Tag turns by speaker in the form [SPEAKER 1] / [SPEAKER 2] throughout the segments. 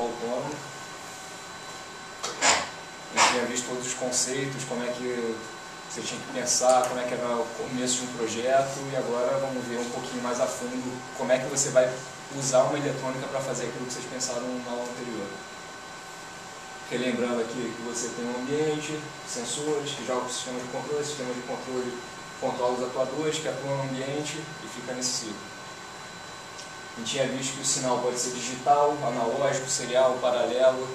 [SPEAKER 1] autônomo. A gente tinha visto todos os conceitos, como é que você tinha que pensar, como é que era o começo de um projeto, e agora vamos ver um pouquinho mais a fundo como é que você vai usar uma eletrônica para fazer aquilo que vocês pensaram na aula anterior. Relembrando aqui que você tem um ambiente, sensores que jogam o sistema de controle controla os atuadores que atuam no ambiente e fica nesse ciclo. A gente tinha visto que o sinal pode ser digital, analógico, serial, paralelo,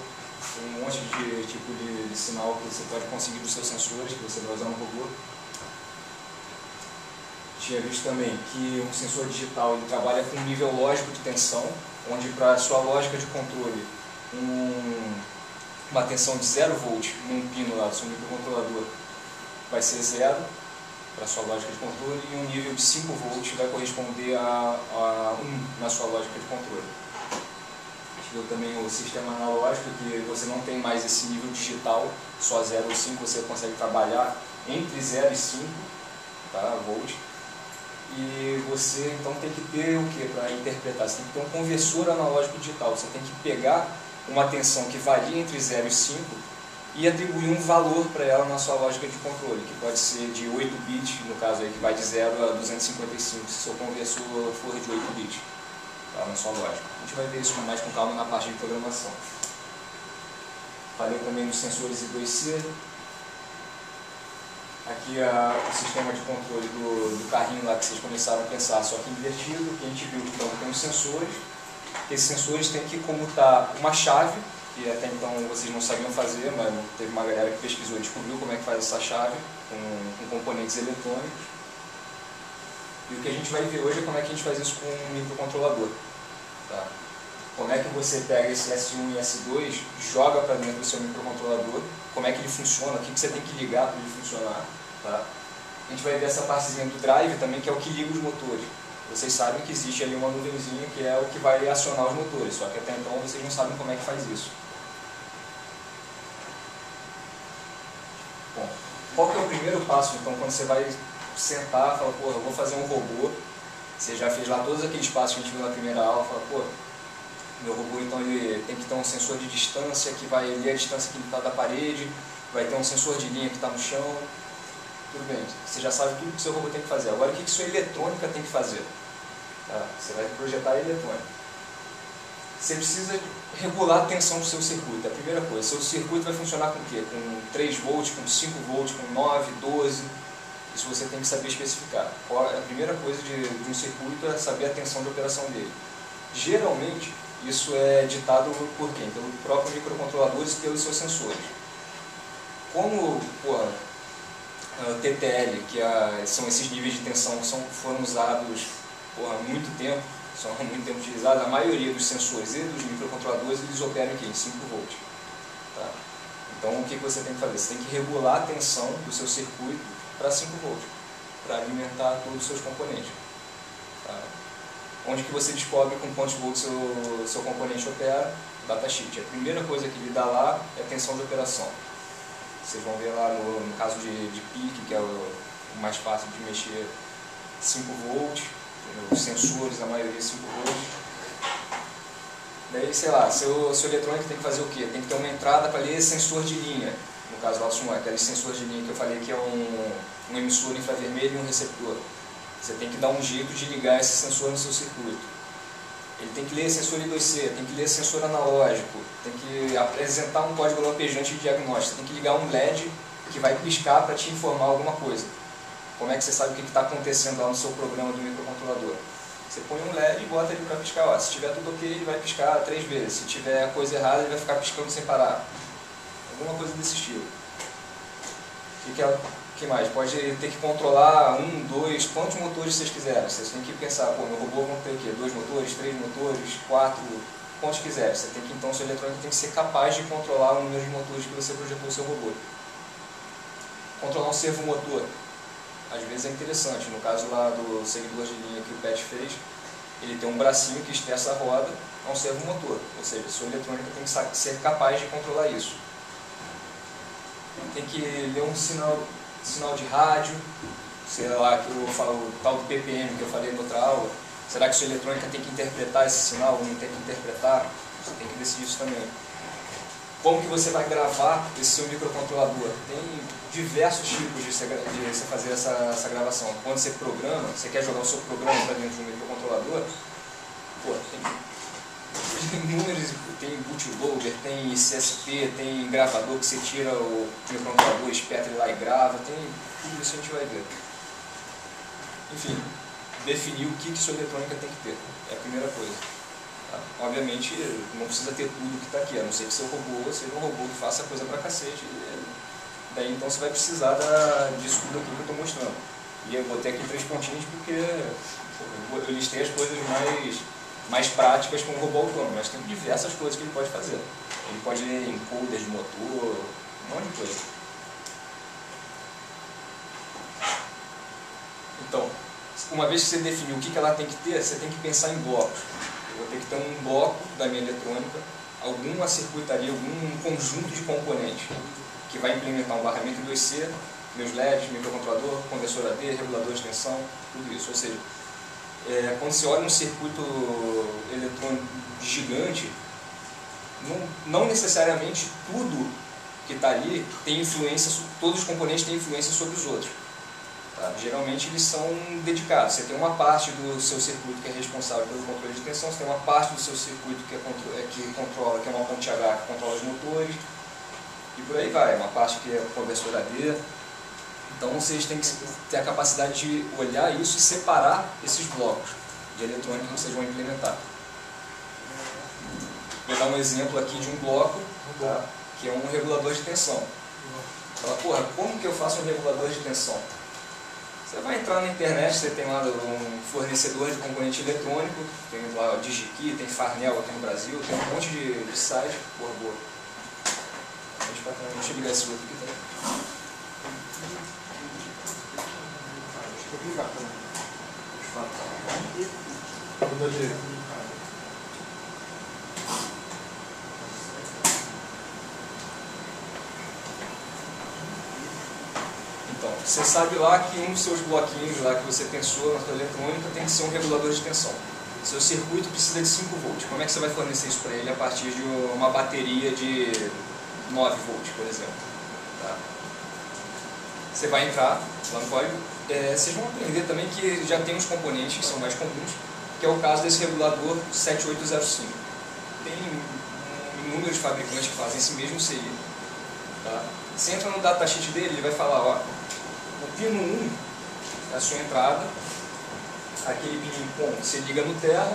[SPEAKER 1] um monte de tipo de sinal que você pode conseguir dos seus sensores, que você vai usar no robô. Tinha visto também que um sensor digital ele trabalha com um nível lógico de tensão, onde para a sua lógica de controle, uma tensão de 0 volt num pino lá do seu microcontrolador vai ser 0 para a sua lógica de controle, e um nível de 5 volts vai corresponder a 1 na sua lógica de controle. Viu também o sistema analógico, que você não tem mais esse nível digital, só 0 ou 5, você consegue trabalhar entre 0 e 5 volt. E você então tem que ter o que para interpretar? Você tem que ter um conversor analógico digital, você tem que pegar uma tensão que varia entre 0 e 5 e atribuir um valor para ela na sua lógica de controle, que pode ser de 8 bits, no caso aí que vai de 0 a 255, se seu conversor for de 8 bits. Na sua lógica. A gente vai ver isso mais com calma na parte de programação. Falei também dos sensores I2C. Aqui o sistema de controle do carrinho lá que vocês começaram a pensar, só que invertido, que a gente viu que então tem os sensores. Esses sensores têm que comutar uma chave, que até então vocês não sabiam fazer, mas teve uma galera que pesquisou e descobriu como é que faz essa chave com componentes eletrônicos. E o que a gente vai ver hoje é como é que a gente faz isso com um microcontrolador. Tá? Como é que você pega esse S1 e S2, joga para dentro do seu microcontrolador, como é que ele funciona, o que você tem que ligar para ele funcionar. Tá? A gente vai ver essa partezinha do drive também, que é o que liga os motores. Vocês sabem que existe ali uma nuvenzinha que é o que vai acionar os motores, só que até então vocês não sabem como é que faz isso. Bom, qual que é o primeiro passo então quando você vai sentar e falar, pô, eu vou fazer um robô? Você já fez lá todos aqueles passos que a gente viu na primeira aula, fala, pô, meu robô então ele tem que ter um sensor de distância que vai ler a distância que ele está da parede, vai ter um sensor de linha que está no chão. Tudo bem, você já sabe tudo que o seu robô tem que fazer. Agora o que sua eletrônica tem que fazer? Tá? Você vai projetar a eletrônica. Você precisa regular a tensão do seu circuito, é a primeira coisa. Seu circuito vai funcionar com o quê? Com 3 volts, com 5 volts, com 9, 12... Isso você tem que saber especificar. A primeira coisa de um circuito é saber a tensão de operação dele. Geralmente, isso é ditado por quem? Pelo próprio microcontrolador e pelos seus sensores. Como TTL, que são esses níveis de tensão que foram usados há muito tempo, são há muito tempo utilizados, a maioria dos sensores e dos microcontroladores eles operam aqui em 5 volts. Tá? Então, o que você tem que fazer? Você tem que regular a tensão do seu circuito para 5 volts, para alimentar todos os seus componentes. Tá? Onde que você descobre com quantos volts seu componente opera? Datasheet. A primeira coisa que ele dá lá é a tensão de operação. Vocês vão ver lá no caso de PIC, que é o mais fácil de mexer, 5 volts, os sensores, a maioria 5 volts. Daí, sei lá, seu eletrônico tem que fazer o quê? Tem que ter uma entrada para ler sensor de linha. No caso lá, aquele sensor de linha que eu falei que é um emissor infravermelho e um receptor. Você tem que dar um jeito de ligar esse sensor no seu circuito. Ele tem que ler sensor I2C, tem que ler sensor analógico, tem que apresentar um código lampejante de diagnóstico, tem que ligar um LED que vai piscar para te informar alguma coisa. Como é que você sabe o que está acontecendo lá no seu programa do microcontrolador? Você põe um LED e bota ele para piscar. Ó, se tiver tudo ok, ele vai piscar 3 vezes. Se tiver coisa errada, ele vai ficar piscando sem parar. Alguma coisa desse estilo. O que mais? Pode ter que controlar 1, 2, quantos motores vocês quiserem. Vocês têm que pensar, pô, meu robô vão ter o quê? 2 motores, 3 motores, 4, quantos quiserem. Você tem que, então, seu eletrônico tem que ser capaz de controlar o número de motores que você projetou no seu robô. Controlar um servomotor. Às vezes é interessante. No caso lá do seguidor de linha que o PET fez, ele tem um bracinho que estressa a roda, é um servomotor. Ou seja, sua eletrônica tem que ser capaz de controlar isso. Tem que ler um sinal de rádio, sei lá, que eu falo, o tal do PPM que eu falei na outra aula. Será que sua eletrônica tem que interpretar esse sinal ou não tem que interpretar? Você tem que decidir isso também. Como que você vai gravar esse seu microcontrolador? Tem diversos tipos de você fazer essa gravação. Quando você programa, você quer jogar o seu programa para dentro de um microcontrolador, pô, tem inúmeros, tem bootloader, tem CSP, tem gravador que você tira o microcontrolador, espeta ele lá e grava, tem tudo isso a gente vai ver. Enfim, definir o que sua eletrônica tem que ter, é a primeira coisa. Obviamente, não precisa ter tudo que está aqui, a não ser que seu robô seja um robô que faça coisa pra cacete. Daí então você vai precisar disso tudo aqui que eu estou mostrando. E eu botei aqui 3 pontinhos porque eu listei as coisas mais práticas com o robô autônomo, mas tem diversas coisas que ele pode fazer. Ele pode ler encoders de motor, um monte de coisa. Então, uma vez que você definiu o que ela tem que ter, você tem que pensar em blocos. Eu vou ter que ter um bloco da minha eletrônica, alguma circuitaria, algum conjunto de componentes que vai implementar um barramento 2C, meus LEDs, microcontrolador, conversor AD, regulador de tensão, tudo isso. Ou seja, quando você olha um circuito eletrônico gigante, não necessariamente tudo que está ali tem influência, todos os componentes têm influência sobre os outros. Tá? Geralmente eles são dedicados. Você tem uma parte do seu circuito que é responsável pelo controle de tensão, você tem uma parte do seu circuito que é uma ponte H que controla os motores, e por aí vai, uma parte que é o conversor AD. Então vocês têm que ter a capacidade de olhar isso e separar esses blocos de eletrônica que vocês vão implementar. Vou dar um exemplo aqui de um bloco, tá? Que é um regulador de tensão. Fala, porra, como que eu faço um regulador de tensão? Você vai entrar na internet, você tem lá um fornecedor de componente eletrônico, tem lá o DigiKey, tem Farnell aqui no Brasil, tem um monte de site, porra, boa. Deixa eu ligar esse outro aqui também. Deixa eu ligar também. Então, você sabe lá que um dos seus bloquinhos lá que você pensou na sua eletrônica tem que ser um regulador de tensão. Seu circuito precisa de 5 volts. Como é que você vai fornecer isso para ele a partir de uma bateria de 9 volts, por exemplo? Tá? Você vai entrar lá no código. Vocês vão aprender também que já tem uns componentes que são mais comuns, que é o caso desse regulador 7805. Tem inúmeros fabricantes que fazem esse mesmo CI. Tá? Você entra no datasheet dele, ele vai falar, ó, o pino 1 é a sua entrada, aquele pininho POM, você liga no terra,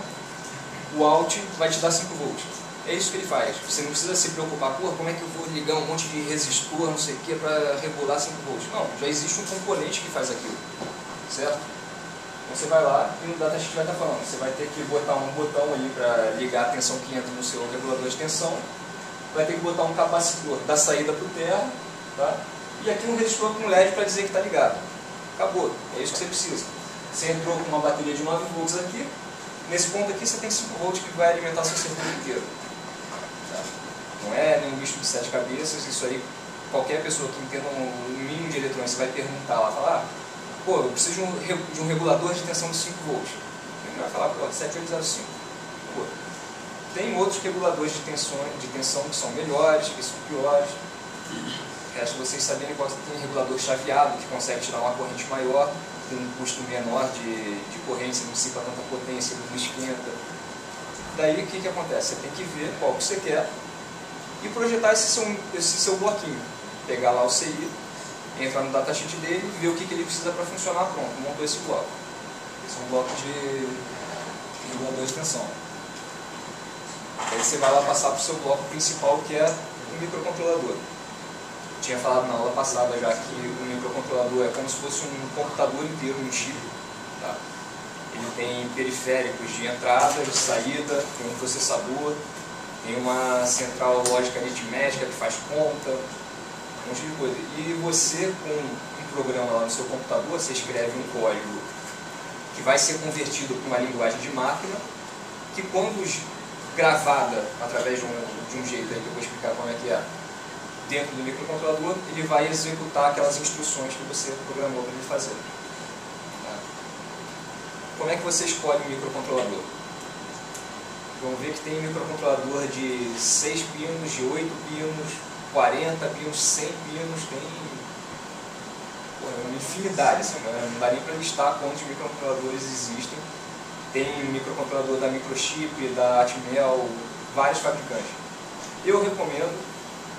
[SPEAKER 1] o out vai te dar 5 volts. É isso que ele faz. Você não precisa se preocupar, pô, como é que eu vou ligar um monte de resistor, não sei o que, para regular 5 volts. Não, já existe um componente que faz aquilo, certo? Então você vai lá e no datasheet vai estar falando, você vai ter que botar um botão ali para ligar a tensão que entra no seu regulador de tensão, vai ter que botar um capacitor da saída para o terra, tá? E aqui um resistor com LED para dizer que está ligado. Acabou, é isso que você precisa. Você entrou com uma bateria de 9 volts aqui, nesse ponto aqui você tem 5 volts que vai alimentar o seu circuito inteiro. Tá? Não é nenhum bicho de 7 cabeças, isso aí qualquer pessoa que entenda um mínimo de eletrônica, você vai perguntar lá, falar, pô, eu preciso de um regulador de tensão de 5 volts. Ele vai falar, pô, 7805. Pô, tem outros reguladores de tensão que são melhores, que são piores. Resta vocês saberem que tem regulador chaveado, que consegue tirar uma corrente maior, com um custo menor de corrente, você não dissipa tanta potência, não esquenta. Daí o que acontece? Você tem que ver qual que você quer e projetar esse seu bloquinho. Pegar lá o CI, entrar no datasheet dele, ver o que ele precisa para funcionar, pronto, montou esse bloco. Esse é um bloco de regulador de tensão. Aí você vai lá passar para o seu bloco principal, que é o microcontrolador. Eu tinha falado na aula passada já que o microcontrolador é como se fosse um computador inteiro, um chip. Tá? Ele tem periféricos de entrada, de saída, tem um processador, tem uma central lógica aritmética que faz conta, um monte de coisa. E você, com um programa lá no seu computador, você escreve um código que vai ser convertido para uma linguagem de máquina, que quando gravada através de um jeito aí que eu vou explicar como é que é, dentro do microcontrolador, ele vai executar aquelas instruções que você programou para ele fazer. Tá? Como é que você escolhe um microcontrolador? vão ver que tem microcontrolador de 6 pinos, de 8 pinos, 40 pinos, 100 pinos, tem uma infinidade, assim, não dá nem para listar quantos microcontroladores existem. Tem microcontrolador da Microchip, da Atmel, vários fabricantes. Eu recomendo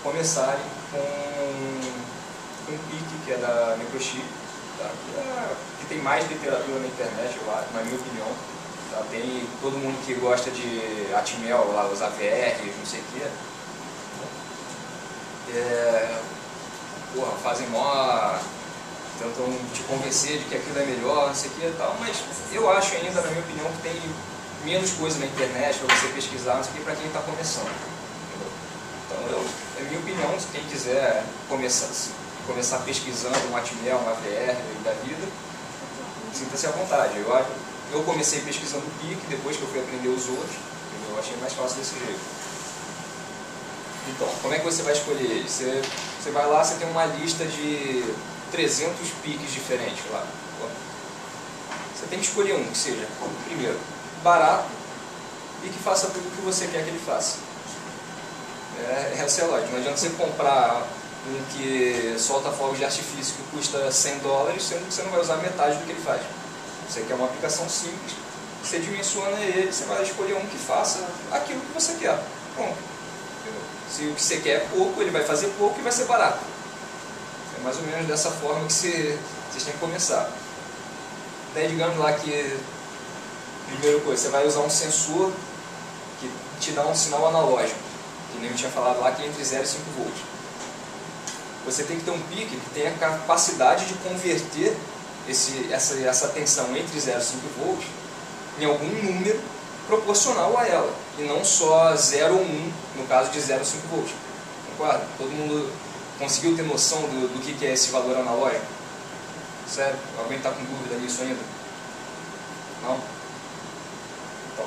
[SPEAKER 1] começarem com o PIC, que é da Microchip, tá? Que tem mais literatura na internet, na minha opinião. Tá? Tem todo mundo que gosta de Atmel, lá, os AVRs, não sei o quê. Fazem mó... tentam te convencer de que aquilo é melhor, não sei o que e tal, mas eu acho ainda, na minha opinião, que tem menos coisa na internet para você pesquisar, não sei o que, para quem está começando. Entendeu? Então, é minha opinião, se quem quiser começar pesquisando um Atmel, um AVR da vida, sinta-se à vontade. Eu comecei pesquisando o PIC, depois que eu fui aprender os outros, eu achei mais fácil desse jeito. Então, como é que você vai escolher ele? Você vai lá, você tem uma lista de 300 piques diferentes lá. Você tem que escolher um que seja, primeiro, barato e que faça tudo o que você quer que ele faça. Essa é a lógica. Não adianta você comprar um que solta fogos de artifício que custa 100 dólares, sendo que você não vai usar metade do que ele faz. Você quer uma aplicação simples, você dimensiona ele, você vai escolher um que faça aquilo que você quer. Pronto. Se o que você quer é pouco, ele vai fazer pouco e vai ser barato. É mais ou menos dessa forma que vocês têm que começar. Daí digamos lá que, primeira coisa, você vai usar um sensor que te dá um sinal analógico, que nem eu tinha falado lá, que é entre 0 e 5 volts. Você tem que ter um pique que tenha a capacidade de converter essa tensão entre 0 e 5 volts em algum número proporcional a ela, e não só 0 ou 1, no caso de 0 a 5 volts. Concorda? Todo mundo conseguiu ter noção do que é esse valor analógico? Sério? Alguém está com dúvida nisso ainda? Não? Então,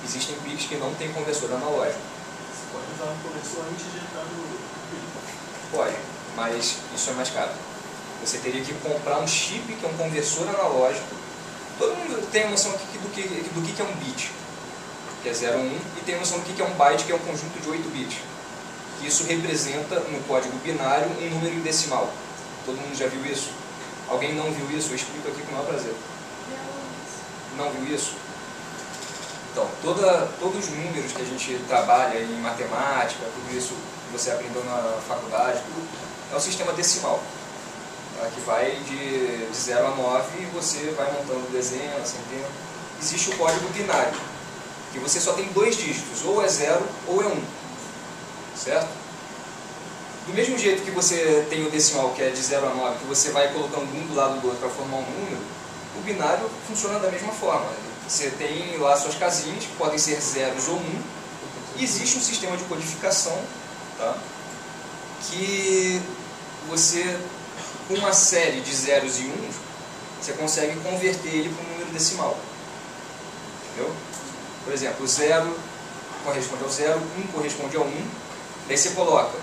[SPEAKER 1] existem piques que não têm conversor analógico.
[SPEAKER 2] Você pode usar um conversor antes de entrar no pique?
[SPEAKER 1] Pode, mas isso é mais caro. Você teria que comprar um chip que é um conversor analógico. Todo mundo tem a noção do que é um bit, que é 0, 1, e tem a noção do que é um byte, que é um conjunto de 8 bits. Que isso representa, no código binário, um número em decimal. Todo mundo já viu isso? Alguém não viu isso? Eu explico aqui com o maior prazer. Não viu isso? Então, todos os números que a gente trabalha em matemática, tudo isso que você aprendeu na faculdade, tudo, é o sistema decimal. Que vai de 0 a 9 e você vai montando dezena, centena. Existe o código binário, que você só tem 2 dígitos, ou é 0 ou é 1. Certo? Do mesmo jeito que você tem o decimal, que é de 0 a 9, que você vai colocando um do lado do outro para formar um número, o binário funciona da mesma forma. Você tem lá suas casinhas, que podem ser zeros ou 1, e existe um sistema de codificação, tá? Que você, com uma série de zeros e uns, você consegue converter ele para um número decimal. Entendeu? Por exemplo, o 0 corresponde ao 0, 1 corresponde ao 1, daí você coloca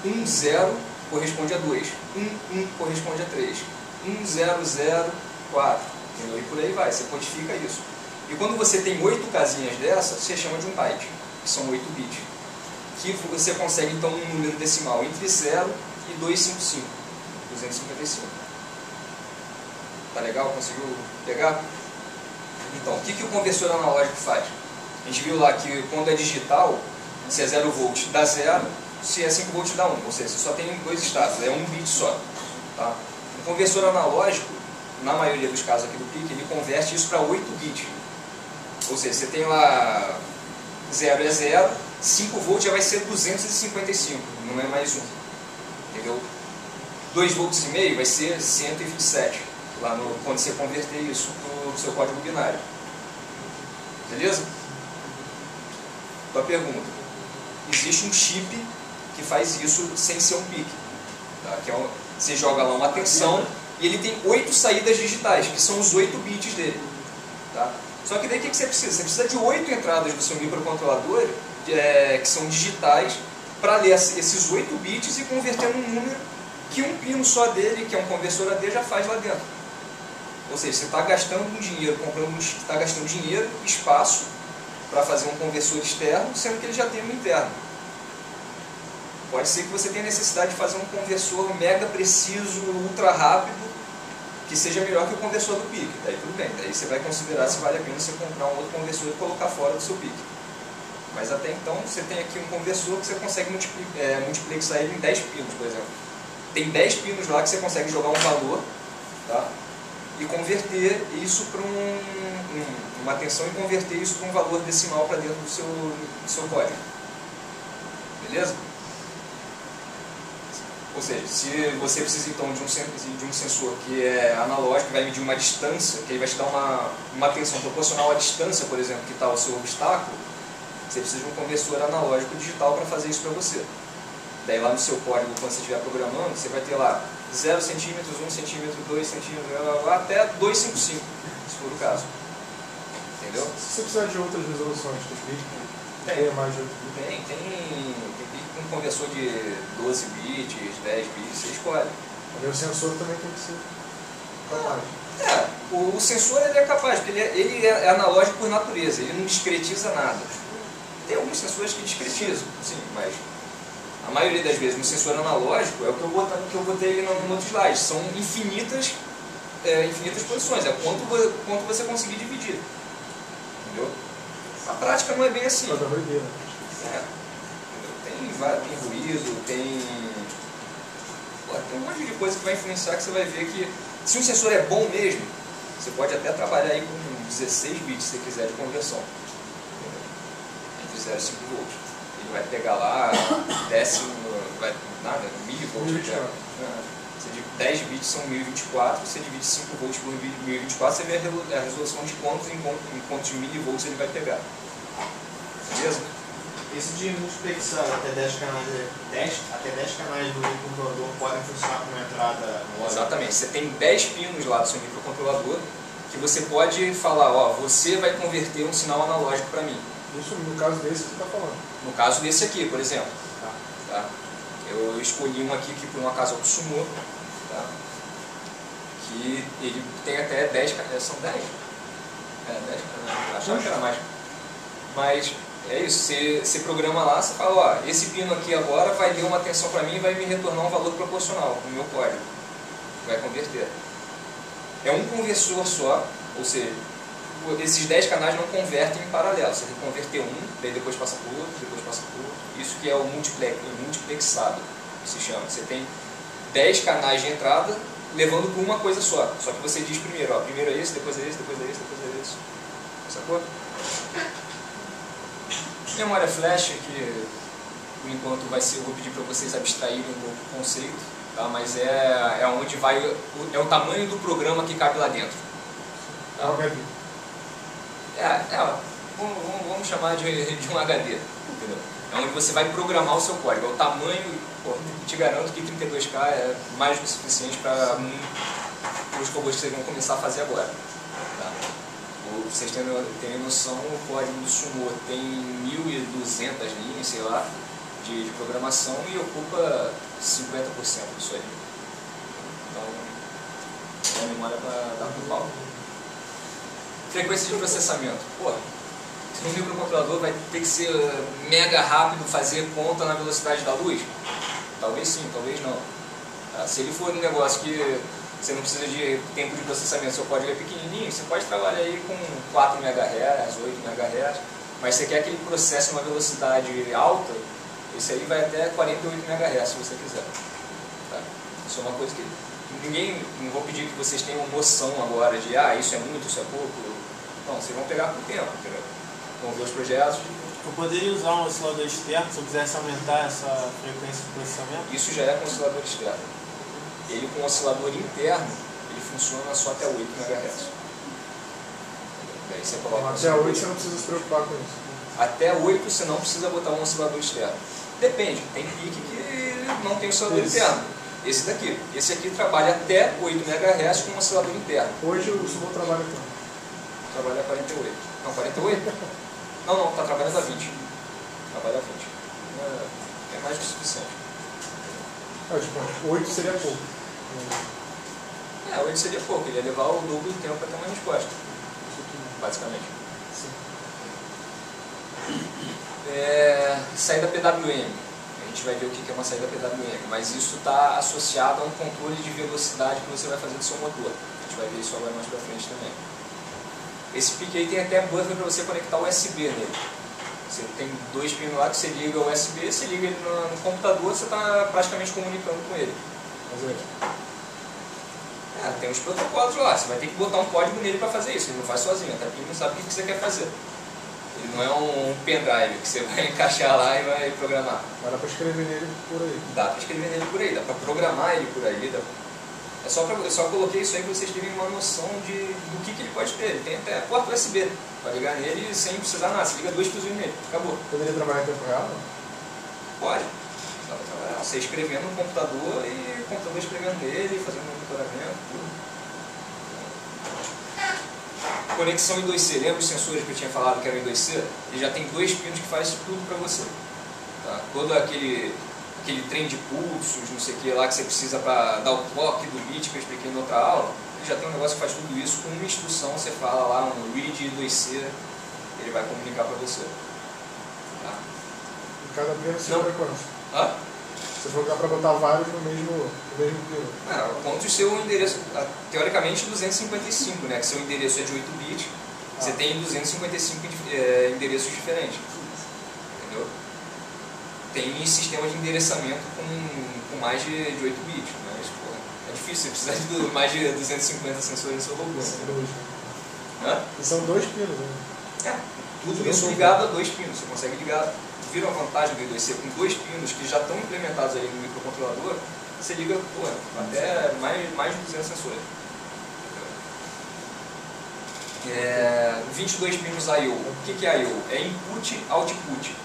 [SPEAKER 1] 1, 0 corresponde a 2, 1, 1 corresponde a 3, 1, 0, 0, 4, entendeu? E por aí vai, você codifica isso. E quando você tem 8 casinhas dessas, você chama de um byte, que são 8 bits, que você consegue então um número decimal entre 0 e 255. 255. Tá legal? Conseguiu pegar? Então, o que o conversor analógico faz? A gente viu lá que quando é digital, se é 0 volts dá 0, se é 5 volts dá 1. Ou seja, você só tem 2 estados, é um bit só. Tá? O conversor analógico, na maioria dos casos aqui do PIC, ele converte isso para 8 bits. Ou seja, você tem lá 0 é 0, 5 volts já vai ser 255, não é mais 1. Entendeu? 2 volts e meio vai ser 127, lá quando você converter isso para o seu código binário. Beleza? Tua pergunta. Existe um chip que faz isso sem ser um PIC. Tá? Você joga lá uma tensão e ele tem 8 saídas digitais, que são os 8 bits dele. Tá? Só que daí o que você precisa? Você precisa de 8 entradas do seu microcontrolador, que são digitais, para ler esses 8 bits e converter num número que um pino só dele, que é um conversor AD, já faz lá dentro. Ou seja, você está gastando dinheiro, está gastando dinheiro, espaço para fazer um conversor externo, sendo que ele já tem um interno. Pode ser que você tenha necessidade de fazer um conversor mega preciso, ultra rápido, que seja melhor que o conversor do PIC. Daí tudo bem, daí você vai considerar se vale a pena você comprar um outro conversor e colocar fora do seu PIC. Mas até então você tem aqui um conversor que você consegue multiplexar ele em 10 pinos, por exemplo. Tem 10 pinos lá que você consegue jogar um valor, tá? E converter isso para uma tensão e converter isso para um valor decimal para dentro do seu código. Beleza? Ou seja, se você precisa então de um sensor que é analógico, que vai medir uma distância, que ele vai te dar uma tensão proporcional à distância, por exemplo, que está o seu obstáculo, você precisa de um conversor analógico digital para fazer isso para você. Daí lá no seu código, quando você estiver programando, você vai ter lá 0 centímetros, 1 centímetro, 2 centímetros, até 255, se for o caso. Entendeu?
[SPEAKER 3] Se você precisar de outras resoluções, tem mais de 8 bits?
[SPEAKER 1] Tem um conversor de 12 bits, 10 bits, você escolhe.
[SPEAKER 3] Mas o sensor também tem que ser capaz.
[SPEAKER 1] O sensor ele é capaz, porque ele é analógico por natureza, ele não discretiza nada. Tem alguns sensores que discretizam, sim, mas a maioria das vezes no sensor analógico é o que eu botei ali no outro slide, são infinitas posições, é quanto você conseguir dividir. Entendeu? A prática não é bem assim. Tem ruído, tem um monte de coisa que vai influenciar, que você vai ver que se um sensor é bom mesmo, você pode até trabalhar aí com 16 bits se você quiser de conversão, entre 0 e 5 volts. Ele vai pegar lá milivolts. Você de 10 bits são 1024, você divide 5 volts por 1024, você vê a resolução de quantos de milivolts ele vai pegar. Beleza?
[SPEAKER 4] Esse de multiplexar até 10 canais do microcontrolador podem funcionar como entrada no órgão?
[SPEAKER 1] Exatamente. Você tem 10 pinos lá do seu microcontrolador que você pode falar, ó, você vai converter um sinal analógico para mim.
[SPEAKER 3] Isso no caso desse que você está falando?
[SPEAKER 1] No caso desse aqui, por exemplo. Tá? Eu escolhi um aqui que por um acaso é o Sumo, tá? Que ele tem até 10 canais. São 10? 10 canais. Achava que era mais. Mas é isso, você programa lá, você fala, ó, esse pino aqui agora vai dar uma tensão para mim e vai me retornar um valor proporcional no meu código. Vai converter. É um conversor só, ou seja, esses 10 canais não convertem em paralelo. Você tem que converter um, daí depois passa para o outro, depois passa para o outro. Isso que é o multiplexado, que se chama. Você tem 10 canais de entrada, levando por uma coisa só. Só que você diz primeiro, ó, primeiro é esse, depois é esse, depois é esse, depois é esse. Sacou? Memória flash, que por enquanto eu vou pedir para vocês abstraírem um pouco o conceito, tá? Mas é onde vai, é o tamanho do programa que cabe lá dentro. Tá? Vamos chamar de um HD, entendeu? É onde você vai programar o seu código, é o tamanho, pô, te garanto que 32K é mais do que suficiente para os robôs que vocês vão começar a fazer agora. Tá? Pra vocês terem noção, o código do Sumo tem 1.200 linhas, sei lá, de programação e ocupa 50% disso aí. Então, é a memória para dar pro pau. Frequência de processamento. Porra, se um microcontrolador vai ter que ser mega rápido, fazer conta na velocidade da luz? Talvez sim, talvez não. Se ele for um negócio que você não precisa de tempo de processamento, seu código é pequenininho, você pode trabalhar aí com 4 MHz, 8 MHz, mas você quer que ele processe uma velocidade alta, esse aí vai até 48 MHz se você quiser. Tá? Isso é uma coisa que não vou pedir que vocês tenham noção agora de isso é muito, isso é pouco. Não, vocês vão pegar com o tempo, entendeu? Vão ver os projetos.
[SPEAKER 2] Eu poderia usar um oscilador externo se eu quisesse aumentar essa frequência de processamento?
[SPEAKER 1] Isso já é com oscilador externo. Ele com oscilador interno, ele funciona só até 8 MHz. Daí você coloca
[SPEAKER 3] até 8 você não precisa se preocupar com isso.
[SPEAKER 1] Até 8 você não precisa botar um oscilador externo. Depende, tem pique que não tem oscilador interno. Esse aqui trabalha até 8 MHz com um oscilador interno.
[SPEAKER 3] Hoje o Sumo trabalha com?
[SPEAKER 1] Trabalha a 48. Não, 48? Não, está trabalhando a 20. Trabalha a 20. É mais que o suficiente.
[SPEAKER 3] 8 seria pouco.
[SPEAKER 1] 8 seria pouco, ele ia levar o dobro do tempo para ter uma resposta. Basicamente.
[SPEAKER 3] Sim.
[SPEAKER 1] Saída PWM. A gente vai ver o que é uma saída PWM, mas isso está associado a um controle de velocidade que você vai fazer do seu motor. A gente vai ver isso agora mais pra frente também. Esse PIC aí tem até buffer para você conectar o USB nele. Você tem 2 pinos lá que você liga o USB, você liga ele no computador, você está praticamente comunicando com ele. Tem uns protocolos lá, você vai ter que botar um código nele para fazer isso, ele não faz sozinho, até porque ele não sabe o que você quer fazer. Ele não é um pendrive que você vai encaixar lá e vai programar.
[SPEAKER 3] Mas dá para escrever nele por aí.
[SPEAKER 1] Dá para escrever nele por aí, dá para programar ele por aí. Eu só coloquei isso aí para vocês terem uma noção do que ele pode ter. Ele tem até porta USB para ligar nele sem precisar nada. Você liga 2 fiozinhos nele, acabou.
[SPEAKER 3] Poderia trabalhar em tempo real?
[SPEAKER 1] Pode. Dá pra trabalhar. Você escrevendo no computador e o computador escrevendo nele, fazendo monitoramento, tudo. Conexão I2C. Lembra os sensores que eu tinha falado que era o I2C? Ele já tem 2 pinos que faz tudo para você. Tá? Todo aquele trem de pulsos, não sei o que lá que você precisa para dar o clock do bit que eu expliquei em outra aula, ele já tem um negócio que faz tudo isso com uma instrução, você fala lá um read I2C, ele vai comunicar para você. Tá?
[SPEAKER 3] E cada pino se frequência.
[SPEAKER 1] Hã?
[SPEAKER 3] Você falou que dá para botar vários no mesmo pino.
[SPEAKER 1] Quanto o seu endereço, teoricamente 255, né? Que seu endereço é de 8 bits, você tem 255 endereços diferentes. Entendeu? Tem sistema de endereçamento com mais de 8 bits, mas pô, é difícil, você precisa de mais de 250 sensores no seu robô.
[SPEAKER 3] E são 2 pinos, né?
[SPEAKER 1] Tudo isso ligado a 2 pinos, você consegue ligar. Viram a vantagem do I2C com 2 pinos que já estão implementados ali no microcontrolador, você liga até mais de 200 sensores. 22 pinos I/O. O que é I/O? É input, output.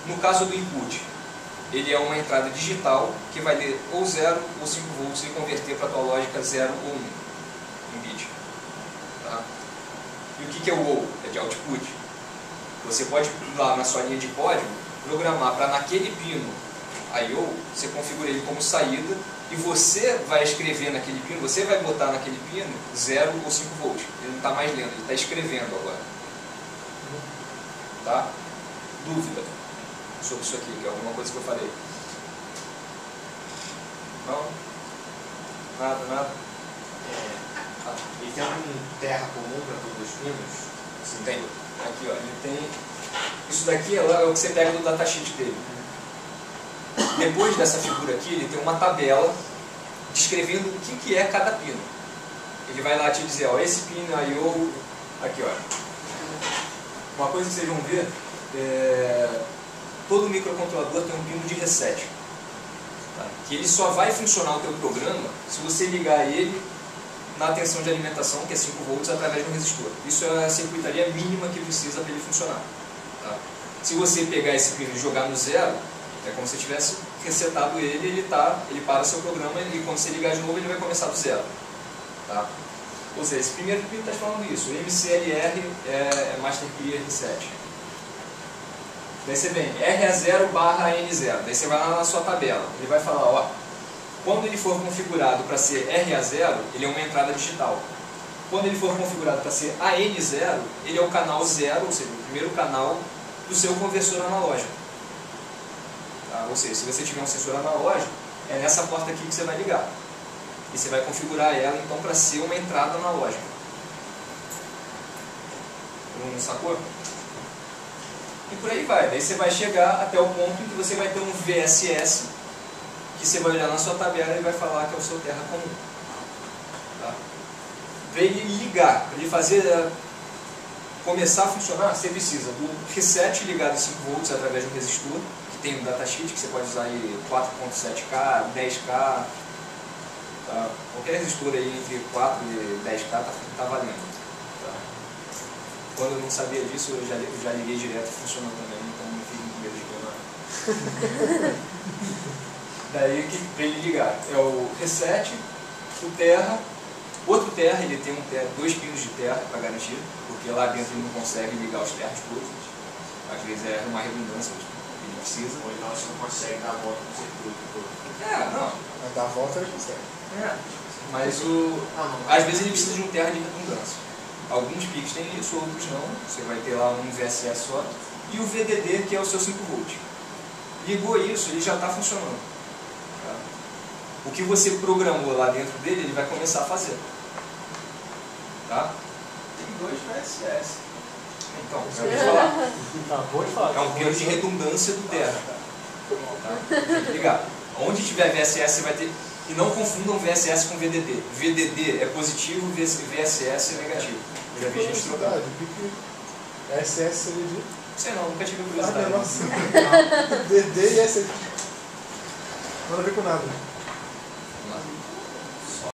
[SPEAKER 1] No caso do input, ele é uma entrada digital que vai ler ou 0 ou 5 volts e converter para a tua lógica 0 ou 1 em bit. Tá? E o que é o OU? É de output. Você pode, lá na sua linha de código, programar para naquele pino I/O, você configura ele como saída e você vai escrever naquele pino, você vai botar naquele pino 0 ou 5 volts. Ele não está mais lendo, ele está escrevendo agora. Tá? Dúvida sobre isso aqui, que é alguma coisa que eu falei? Não? Nada?
[SPEAKER 4] Ele tem um terra comum para todos os pinos?
[SPEAKER 1] Sim, tem. Aqui, ó, ele tem... Isso daqui é o que você pega do datasheet dele. Depois dessa figura aqui, ele tem uma tabela descrevendo o que é cada pino. Ele vai lá te dizer, ó, esse pino I/O... Aqui, ó. Uma coisa que vocês vão ver todo microcontrolador tem um pino de reset. Tá? Que ele só vai funcionar o teu programa se você ligar ele na tensão de alimentação, que é 5 volts, através de um resistor. Isso é a circuitaria mínima que precisa para ele funcionar. Tá? Se você pegar esse pino e jogar no 0, é como se você tivesse resetado ele, ele para seu programa e quando você ligar de novo ele vai começar do 0. Tá? Ou seja, esse primeiro pino está falando isso. O MCLR é Master Clear Reset. Daí você vem RA0/N0. Daí você vai lá na sua tabela. Ele vai falar, ó, quando ele for configurado para ser RA0, ele é uma entrada digital. Quando ele for configurado para ser AN0, ele é o canal 0, ou seja, o primeiro canal do seu conversor analógico. Tá? Ou seja, se você tiver um sensor analógico, é nessa porta aqui que você vai ligar. E você vai configurar ela então para ser uma entrada analógica. Não sacou? E por aí vai. Daí você vai chegar até o ponto em que você vai ter um VSS, que você vai olhar na sua tabela e vai falar que é o seu terra comum. Tá? Para ele ligar, para ele começar a funcionar, você precisa do reset ligado em 5 volts através de um resistor, que tem um datasheet, que você pode usar aí 4.7K, 10K, tá? Qualquer resistor aí entre 4 e 10K tá valendo. Tá? Quando eu não sabia disso, eu já liguei direto e funcionou também, então não fico com medo de queimar. Daí, para ele ligar, é o reset, o terra, outro terra, ele tem 2 pinos de terra para garantir, porque lá dentro ele não consegue ligar os terras todos. Às vezes é uma redundância que ele precisa.
[SPEAKER 4] Ou então você não consegue dar a volta no circuito todo.
[SPEAKER 1] Não.
[SPEAKER 3] Mas dar a volta ele consegue.
[SPEAKER 1] Mas às vezes ele precisa de um terra de redundância. Alguns PICs têm isso, outros não. Você vai ter lá um VSS só. e o VDD, que é o seu 5V. Ligou isso, ele já está funcionando. Tá? O que você programou lá dentro dele, ele vai começar a fazer. Tá?
[SPEAKER 4] Tem 2 VSS.
[SPEAKER 1] Então, eu vou falar.
[SPEAKER 3] Acabou de falar.
[SPEAKER 1] É um piano de redundância do Terra. Tá? Fique ligado. Onde tiver VSS, você vai ter... E não confundam VSS com VDD. VDD é positivo, VSS é negativo. Eu já vi gente trocando.
[SPEAKER 3] O que SS seria de...
[SPEAKER 1] Sei não, nunca tive
[SPEAKER 3] Ah,
[SPEAKER 1] curiosidade.
[SPEAKER 3] nossa. DD e SS. Nada a ver com nada.